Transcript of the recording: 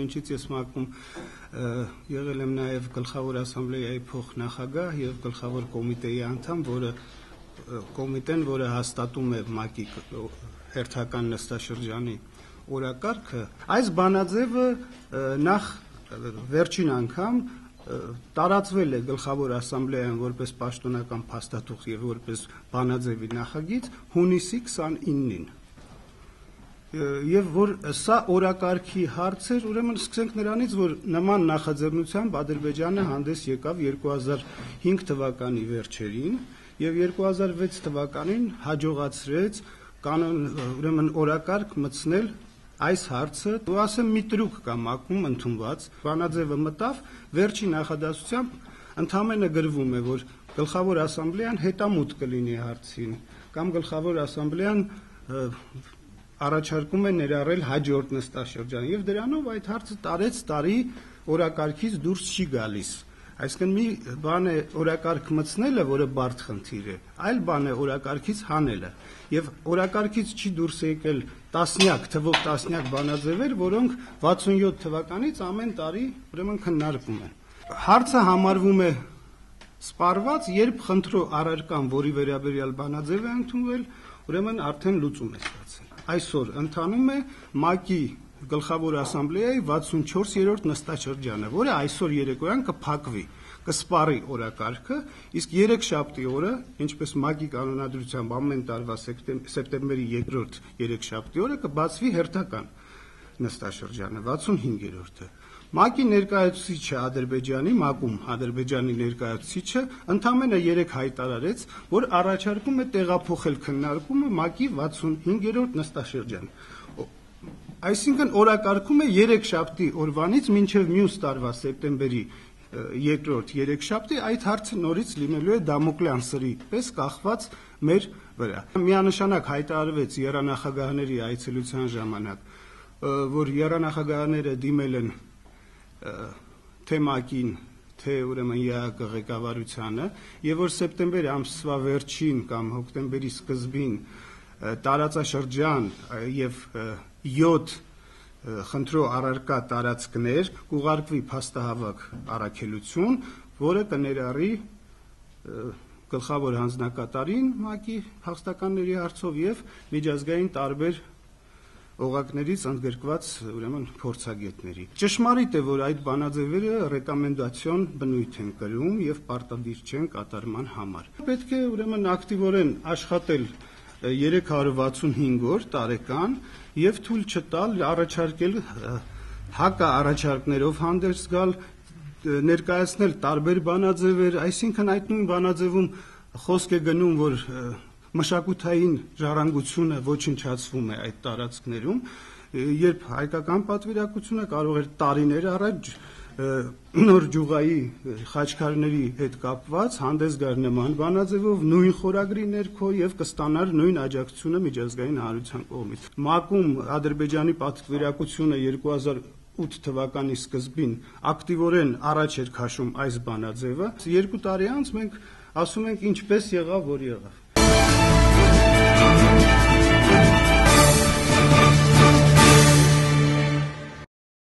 ինչից ես մակում եղել եմ նաև Գլխավոր ասամբլեայի փոխնախագահ եւ Գլխավոր կոմիտեի անդամ, որը հաստատում է ՄԱԿ-ի հերթական նստաշրջանի օրակարգը, այս բանաձևը նախ վերջին անգամ տարածվել է Գլխավոր ասամբլեայում որպես պաշտոնական փաստաթուղթ եւ որպես բանաձևի նախագիծ հունիսի 29-ին։ Եվ որ սա օրակարգի հարց էր, ուրեմն սկսենք նրանից, որ նման նախաձեռնությամբ Ադրբեջանը հանդես եկավ 2005 թվականի վերջերին եւ 2006 թվականին հաջողացրեց ուրեմն օրակարգ մտցնել այս հարցը, ու ասեմ մի տրուկ կա ՄԱԿ-ում ընդունված, բանաձևը մտավ, վերջին նախադասությամբ ընդամենը գրվում է, որ Գլխավոր ասամբլեան հետամուտ կլինի հարցին, կամ Գլխավոր ասամբլեան առաջարկում է ներառել հաջորդ նստաշրջան, եւ դրանով այդ հարցը տարի օրակարգից դուրս չի գալիս։ Այսինքն մի բան է օրակարգ մտցնելը, որը բարդ խնդիր է, այլ բան է օրակարգից հանելը, եւ օրակարգից չի դուրս եկել տասնյակ բանաձևեր, որոնք 67 թվականից ամեն տարի ուրեմն քննարկվում են։ Հարցը համարվում է սպառված, երբ խնդրո առարկան, որի վերաբերյալ բանաձև է ընդունվել, ուրեմն արդեն լուծում է ստացել։ Այսօր ընթանում է ՄԱԿ-ի Գլխավոր ասամբլեայի 64-րդ նստաշրջանը, որը այսօր երեկոյան կփակվի, կսպառի օրակարգը, իսկ երեքշաբթի օրը, ինչպես ՄԱԿ-ի կանոնադրությամբ ամեն տարվա սեպտեմբերի 2-րդ երեքշաբթի օրը կբացվի հերթական նստաշրջանը, 65-րդը։ ՄԱԿ-ի ներկայացուցիչը Ադրբեջանի, ՄԱԿ-ում Ադրբեջանի ներկայացուցիչը ընդամենը 3 հայտարարեց, որ առաջարկում է տեղափոխել քննարկումը ՄԱԿ-ի 65-րդ նստաշրջան։ Այսինքն օրակարգում է երեքշաբթի օրվանից մինչև մյուս տարվա սեպտեմբերի 2-րդ երեքշաբթի այդ հարցը նորից լինելու է Դամոկլեան սրի պես կախված մեր վրա։ Միանշանակ հայտարարվեց եռանախագահների այցելության ժամանակ, որ եռանախագահները դիմել են թե ՄԱԿ-ին, թե ուրեմն ԵԱԿ ղեկավարությանը, եւ որ սեպտեմբերի ամսվա վերջին կամ հոկտեմբերի սկզբին տարածաշրջան եւ 7 խնդրո առարկա տարածքներ կուղարկվի փաստահավաք առաքելություն, որը կներառի գլխավոր հանձնակատարին ՄԱԿ-ի փախստականների հարցով եւ միջազգային տարբեր օղակներից ընդգրկված ուրեմն փորձագետների։ Ճշմարիտ է, որ այդ բանաձևերը ռեկոմենդացիոն բնույթ են կրում եւ պարտադիր չեն կատարման համար։ Պետք է ուրեմն ակտիվորեն աշխատել 365 օր տարեկան եւ թույլ չտալ առաջարկել հակաառաջարկներով հանդես գալ, ներկայացնել տարբեր բանաձևեր, այսինքն այդ նույն բանաձևում խոսք է գնում, որ մշակութային ժառանգությունը ոչնչացվում է այդ տարածքներում, երբ հայկական պատվիրակությունը կարող էր տարիներ առաջ նոր ջուղայի խաչքարների հետ կապված հանդես գար նման բանաձևով նույն խորագրի ներքո եւ կստանար նույն աջակցությունը միջազգային հանրության կողմից։ ՄԱԿ-ում Ադրբեջանի պատվիրակությունը 2008 թվականի սկզբին ակտիվորեն առաջ էր քաշում այս բանաձևը։ 2 տարի անց մենք ասում ենք ինչպես եղավ, որ եղավ։